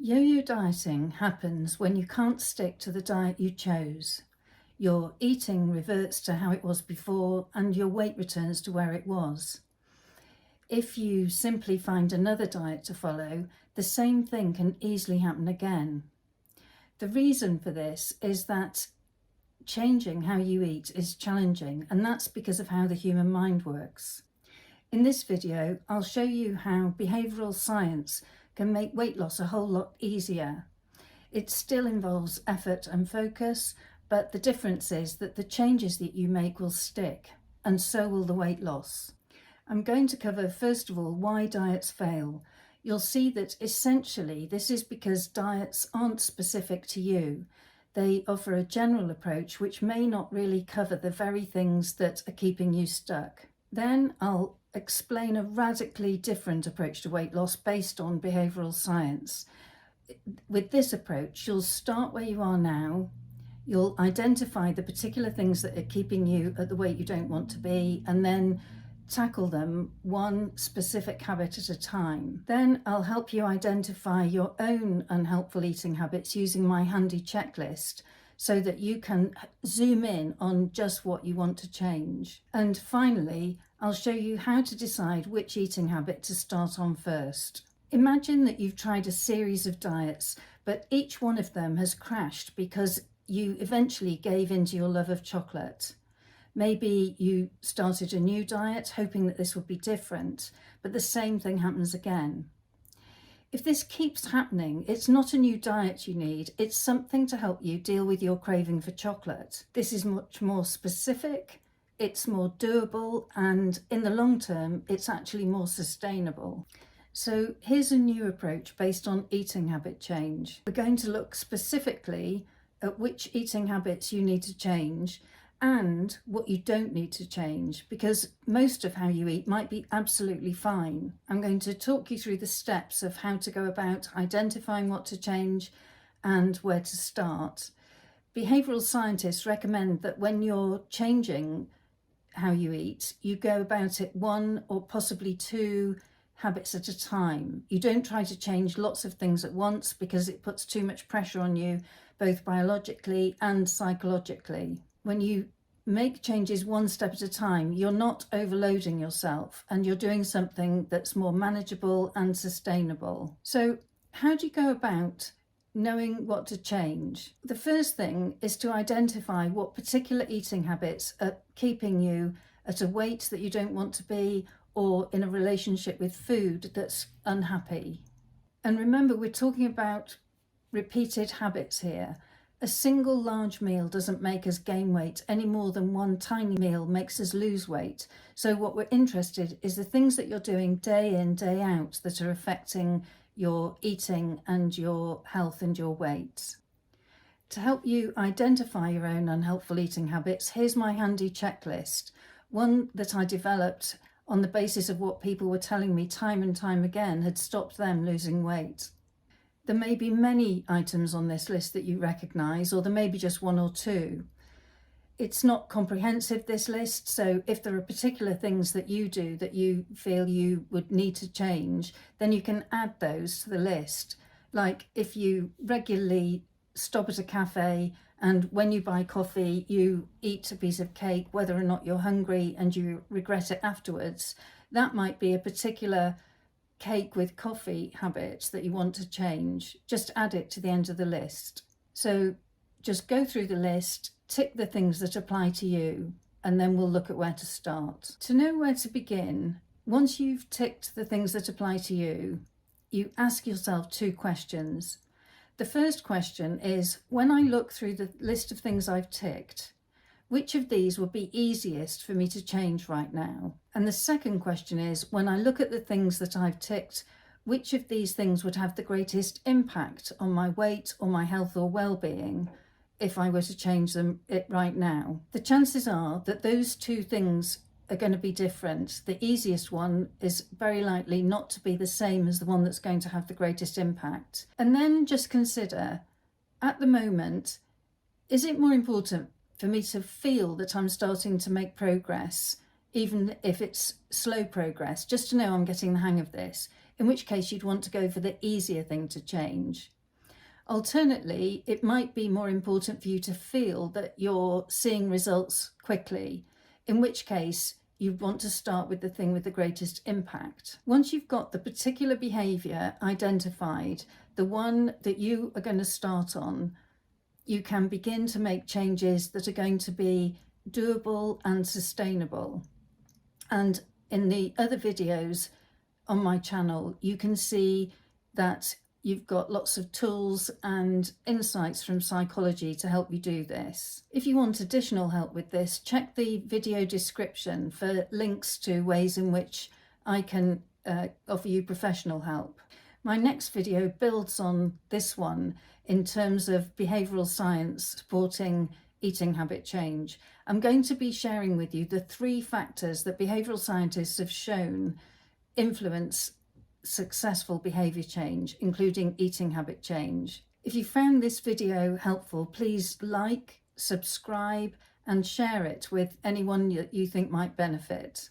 Yo-yo dieting happens when you can't stick to the diet you chose. Your eating reverts to how it was before and your weight returns to where it was. If you simply find another diet to follow, the same thing can easily happen again. The reason for this is that changing how you eat is challenging, and that's because of how the human mind works. In this video, I'll show you how behavioural science can make weight loss a whole lot easier. It still involves effort and focus, but the difference is that the changes that you make will stick, and so will the weight loss. I'm going to cover, first of all, why diets fail. You'll see that essentially this is because diets aren't specific to you. They offer a general approach which may not really cover the very things that are keeping you stuck. Then I'll explain a radically different approach to weight loss based on behavioural science. With this approach, you'll start where you are now, you'll identify the particular things that are keeping you at the weight you don't want to be, and then tackle them one specific habit at a time. Then I'll help you identify your own unhelpful eating habits using my handy checklist, so that you can zoom in on just what you want to change. And finally, I'll show you how to decide which eating habit to start on first. Imagine that you've tried a series of diets, but each one of them has crashed because you eventually gave in to your love of chocolate. Maybe you started a new diet hoping that this would be different, but the same thing happens again. If this keeps happening, it's not a new diet you need, it's something to help you deal with your craving for chocolate. This is much more specific, it's more doable, and in the long term, it's actually more sustainable. So here's a new approach based on eating habit change. We're going to look specifically at which eating habits you need to change and what you don't need to change, because most of how you eat might be absolutely fine. I'm going to talk you through the steps of how to go about identifying what to change and where to start. Behavioural scientists recommend that when you're changing how you eat, you go about it one or possibly two habits at a time. You don't try to change lots of things at once because it puts too much pressure on you, both biologically and psychologically. When you make changes one step at a time, you're not overloading yourself and you're doing something that's more manageable and sustainable. So how do you go about knowing what to change? The first thing is to identify what particular eating habits are keeping you at a weight that you don't want to be, or in a relationship with food that's unhappy. And remember, we're talking about repeated habits here. A single large meal doesn't make us gain weight any more than one tiny meal makes us lose weight. So what we're interested in is the things that you're doing day in, day out that are affecting your eating and your health and your weight. To help you identify your own unhelpful eating habits, here's my handy checklist, one that I developed on the basis of what people were telling me time and time again had stopped them losing weight. There may be many items on this list that you recognise, or there may be just one or two. It's not comprehensive, this list, so if there are particular things that you do that you feel you would need to change, then you can add those to the list. Like if you regularly stop at a cafe and when you buy coffee, you eat a piece of cake, whether or not you're hungry and you regret it afterwards, that might be a particular cake with coffee habit that you want to change. Just add it to the end of the list. So just go through the list, tick the things that apply to you, and then we'll look at where to start. To know where to begin, once you've ticked the things that apply to you, you ask yourself two questions. The first question is, when I look through the list of things I've ticked, which of these would be easiest for me to change right now? And the second question is, when I look at the things that I've ticked, which of these things would have the greatest impact on my weight or my health or well-being if I were to change them right now? The chances are that those two things are going to be different. The easiest one is very likely not to be the same as the one that's going to have the greatest impact. And then just consider, at the moment, is it more important for me to feel that I'm starting to make progress, even if it's slow progress, just to know I'm getting the hang of this? in which case you'd want to go for the easier thing to change. Alternately, it might be more important for you to feel that you're seeing results quickly, in which case you want to start with the thing with the greatest impact. Once you've got the particular behaviour identified, the one that you are going to start on, you can begin to make changes that are going to be doable and sustainable. And in the other videos on my channel, you can see that you've got lots of tools and insights from psychology to help you do this. If you want additional help with this, check the video description for links to ways in which I can offer you professional help. My next video builds on this one in terms of behavioural science supporting eating habit change. I'm going to be sharing with you the 3 factors that behavioural scientists have shown influence successful behaviour change, including eating habit change. If you found this video helpful, please like, subscribe and share it with anyone you think might benefit.